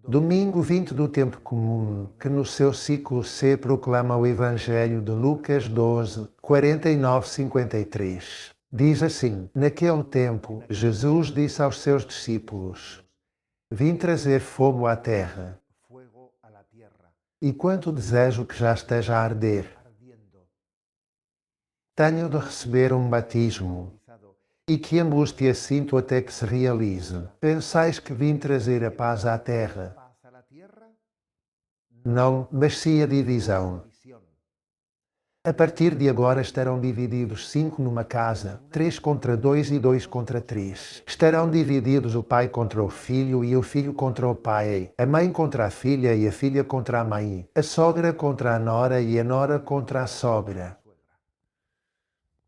Domingo 20 do Tempo Comum, que no seu ciclo C proclama o Evangelho de Lucas 12, 49-53. Diz assim: Naquele tempo, Jesus disse aos seus discípulos: Vim trazer fogo à terra, e quanto desejo que já esteja a arder. Tenho de receber um batismo, e que angústia sinto até que se realize. Pensais que vim trazer a paz à terra? Não, mas sim a divisão. A partir de agora estarão divididos 5 numa casa, 3 contra 2 e 2 contra 3. Estarão divididos o pai contra o filho e o filho contra o pai, a mãe contra a filha e a filha contra a mãe, a sogra contra a nora e a nora contra a sogra.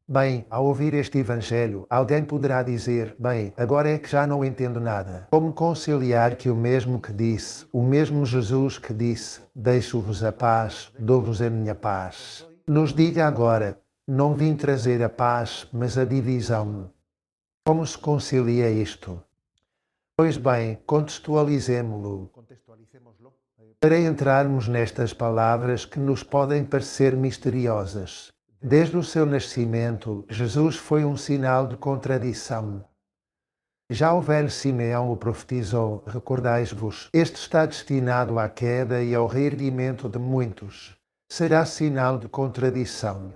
Bem, ao ouvir este Evangelho, alguém poderá dizer: bem, agora é que já não entendo nada. Como conciliar que o mesmo que disse, o mesmo Jesus que disse: deixo-vos a paz, dou-vos a minha paz, nos diga agora: não vim trazer a paz, mas a divisão. Como se concilia isto? Pois bem, contextualizemo-lo. Para entrarmos nestas palavras que nos podem parecer misteriosas. Desde o seu nascimento, Jesus foi um sinal de contradição. Já o velho Simeão o profetizou, recordais-vos, este está destinado à queda e ao reerguimento de muitos. Será sinal de contradição.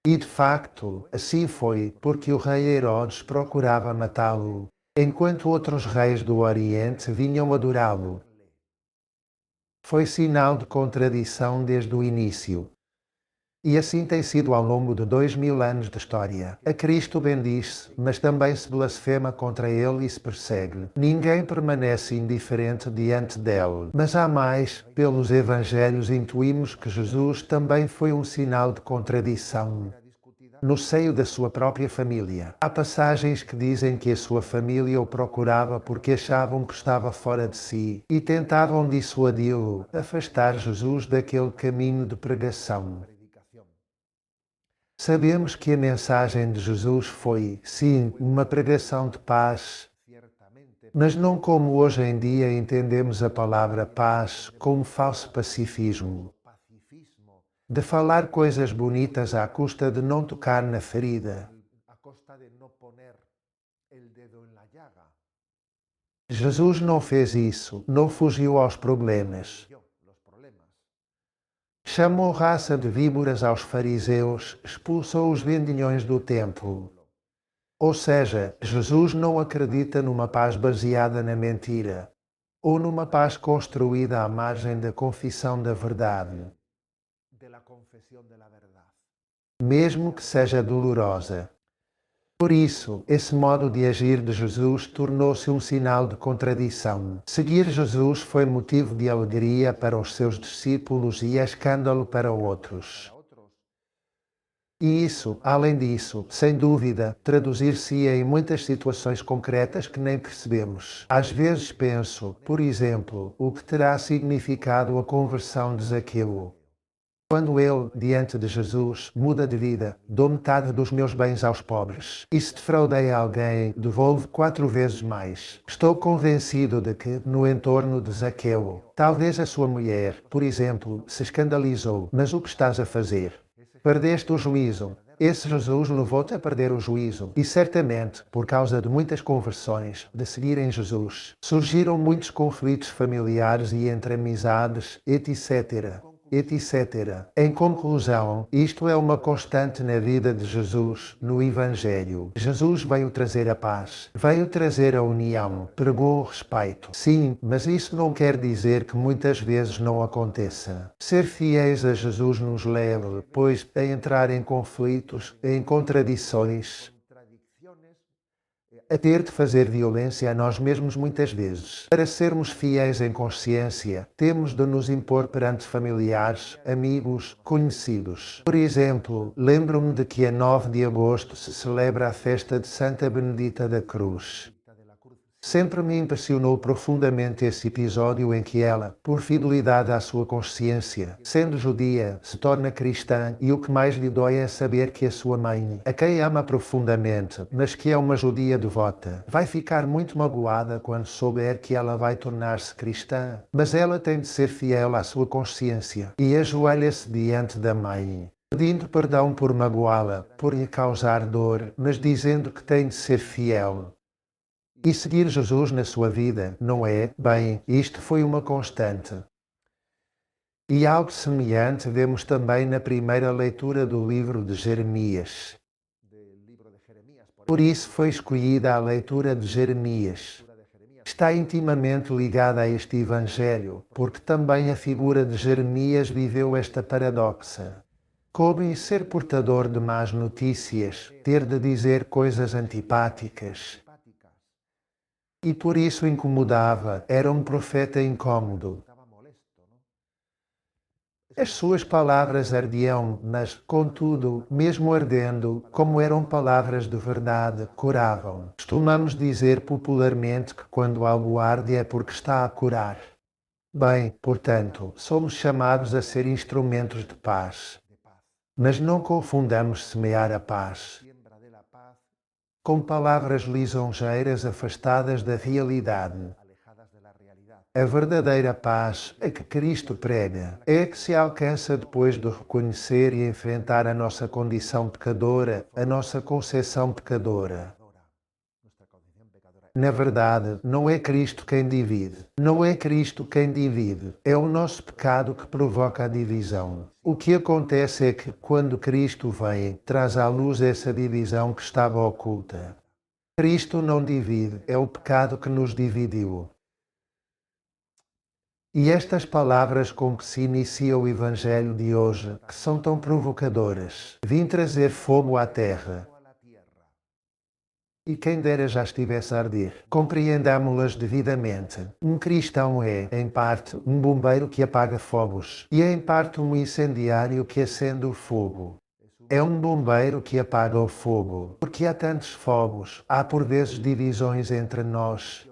E de facto, assim foi, porque o rei Herodes procurava matá-lo, enquanto outros reis do Oriente vinham adorá-lo. Foi sinal de contradição desde o início. E assim tem sido ao longo de 2000 anos de história. A Cristo bendiz-se, mas também se blasfema contra ele e se persegue. Ninguém permanece indiferente diante dele. Mas há mais, pelos Evangelhos intuímos que Jesus também foi um sinal de contradição no seio da sua própria família. Há passagens que dizem que a sua família o procurava porque achavam que estava fora de si e tentavam dissuadi-lo, afastar Jesus daquele caminho de pregação. Sabemos que a mensagem de Jesus foi, sim, uma pregação de paz, mas não como hoje em dia entendemos a palavra paz como falso pacifismo, de falar coisas bonitas à custa de não tocar na ferida. Jesus não fez isso, não fugiu aos problemas. Chamou raça de víboras aos fariseus, expulsou os vendilhões do templo. Ou seja, Jesus não acredita numa paz baseada na mentira, ou numa paz construída à margem da confissão da verdade, mesmo que seja dolorosa. Por isso, esse modo de agir de Jesus tornou-se um sinal de contradição. Seguir Jesus foi motivo de alegria para os seus discípulos e escândalo para outros. E isso, além disso, sem dúvida, traduzir-se-ia em muitas situações concretas que nem percebemos. Às vezes penso, por exemplo, o que terá significado a conversão de Zaqueu. Quando ele, diante de Jesus, muda de vida, dou metade dos meus bens aos pobres. E se defraudei alguém, devolvo 4 vezes mais. Estou convencido de que, no entorno de Zaqueu, talvez a sua mulher, por exemplo, se escandalizou. Mas o que estás a fazer? Perdeste o juízo. Esse Jesus levou-te a perder o juízo. E certamente, por causa de muitas conversões, de seguirem Jesus, surgiram muitos conflitos familiares e entre amizades, etc. etc. Em conclusão, isto é uma constante na vida de Jesus, no Evangelho. Jesus veio trazer a paz, veio trazer a união, pregou o respeito. Sim, mas isso não quer dizer que muitas vezes não aconteça. Ser fiéis a Jesus nos leva, pois, a entrar em conflitos, em contradições, a ter de fazer violência a nós mesmos muitas vezes. Para sermos fiéis em consciência, temos de nos impor perante familiares, amigos, conhecidos. Por exemplo, lembro-me de que a 9 de agosto se celebra a festa de Santa Benedita da Cruz. Sempre me impressionou profundamente esse episódio em que ela, por fidelidade à sua consciência, sendo judia, se torna cristã, e o que mais lhe dói é saber que a sua mãe, a quem ama profundamente, mas que é uma judia devota, vai ficar muito magoada quando souber que ela vai tornar-se cristã. Mas ela tem de ser fiel à sua consciência e ajoelha-se diante da mãe, pedindo perdão por magoá-la, por lhe causar dor, mas dizendo que tem de ser fiel. E seguir Jesus na sua vida, não é? Bem, isto foi uma constante. E algo semelhante vemos também na primeira leitura do livro de Jeremias. Por isso foi escolhida a leitura de Jeremias. Está intimamente ligada a este Evangelho, porque também a figura de Jeremias viveu esta paradoxa. Coube ser portador de más notícias, ter de dizer coisas antipáticas. E por isso incomodava, era um profeta incômodo. As suas palavras ardiam, mas, contudo, mesmo ardendo, como eram palavras de verdade, curavam. Costumamos dizer popularmente que quando algo arde é porque está a curar. Bem, portanto, somos chamados a ser instrumentos de paz. Mas não confundamos semear a paz com palavras lisonjeiras afastadas da realidade. A verdadeira paz, a que Cristo prega, é a que se alcança depois de reconhecer e enfrentar a nossa condição pecadora, a nossa concepção pecadora. Na verdade, não é Cristo quem divide. Não é Cristo quem divide. É o nosso pecado que provoca a divisão. O que acontece é que, quando Cristo vem, traz à luz essa divisão que estava oculta. Cristo não divide, é o pecado que nos dividiu. E estas palavras com que se inicia o Evangelho de hoje, que são tão provocadoras, vim trazer fogo à terra. E quem dera já estivesse a arder. Compreendamo-las devidamente. Um cristão é, em parte, um bombeiro que apaga fogos, e é, em parte, um incendiário que acende o fogo. É um bombeiro que apaga o fogo, porque há tantos fogos, há por vezes divisões entre nós,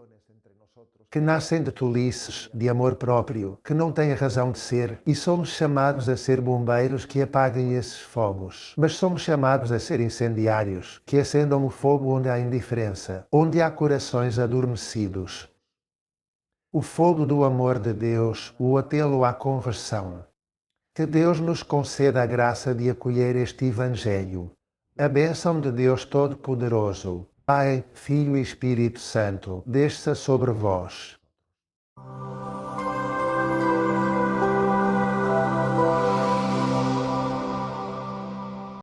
que nascem de tolices, de amor próprio, que não têm razão de ser, e somos chamados a ser bombeiros que apaguem esses fogos. Mas somos chamados a ser incendiários, que acendam o fogo onde há indiferença, onde há corações adormecidos. O fogo do amor de Deus, o apelo à conversão. Que Deus nos conceda a graça de acolher este Evangelho. A bênção de Deus Todo-Poderoso, Pai, Filho e Espírito Santo, desça sobre vós.